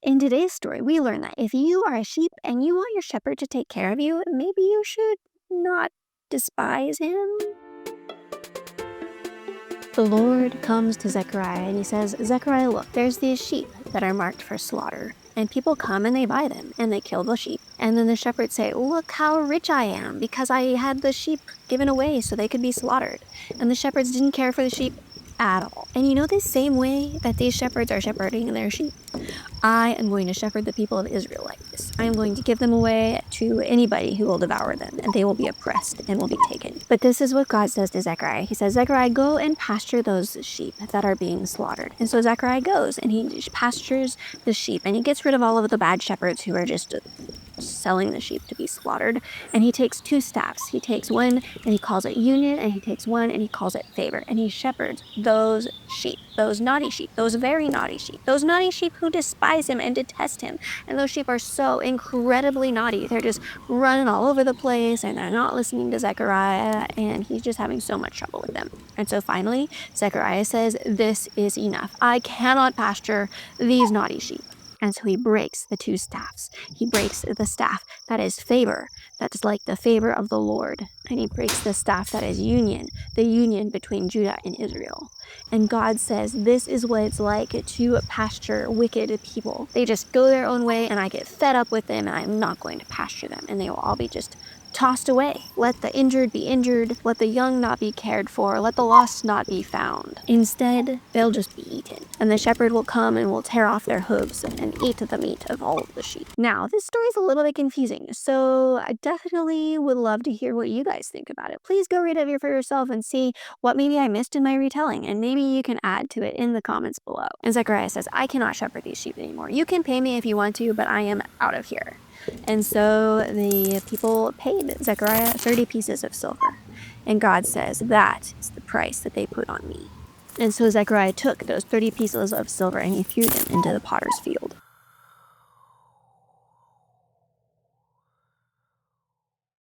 In today's story, we learn that if you are a sheep and you want your shepherd to take care of you, maybe you should not despise him. The Lord comes to Zechariah and he says, Zechariah, look, there's these sheep that are marked for slaughter. And people come and they buy them and they kill the sheep. And then the shepherds say, look how rich I am because I had the sheep given away so they could be slaughtered. And the shepherds didn't care for the sheep at all. And you know, the same way that these shepherds are shepherding their sheep, I am going to shepherd the people of Israel like this. I am going to give them away to anybody who will devour them, and they will be oppressed and will be taken. But this is what God says to Zechariah. He says, Zechariah, go and pasture those sheep that are being slaughtered. And so Zechariah goes and he pastures the sheep, and he gets rid of all of the bad shepherds who are just selling the sheep to be slaughtered. And he takes two staffs. He takes one and he calls it union, and he takes one and he calls it favor. And he shepherds those sheep, those naughty sheep, those very naughty sheep, those naughty sheep who despise him and detest him. And those sheep are so incredibly naughty. They're just running all over the place and they're not listening to Zechariah, and he's just having so much trouble with them. And so finally, Zechariah says, this is enough. I cannot pasture these naughty sheep. And so he breaks the two staffs. He breaks the staff that is favor, that is like the favor of the Lord. And he breaks the staff that is union, the union between Judah and Israel. And God says, this is what it's like to pasture wicked people. They just go their own way, and I get fed up with them, and I'm not going to pasture them. And they will all be just tossed away. Let the injured be injured. Let the young not be cared for. Let the lost not be found. Instead, they'll just be eaten. And the shepherd will come and will tear off their hooves and eat the meat of all of the sheep. Now, this story is a little bit confusing, so I definitely would love to hear what you guys think about it. Please go read it for yourself and see what maybe I missed in my retelling, and maybe you can add to it in the comments below. And Zechariah says, I cannot shepherd these sheep anymore. You can pay me if you want to, but I am out of here. And so the people paid Zechariah 30 pieces of silver. And God says, that is the price that they put on me. And so Zechariah took those 30 pieces of silver and he threw them into the potter's field.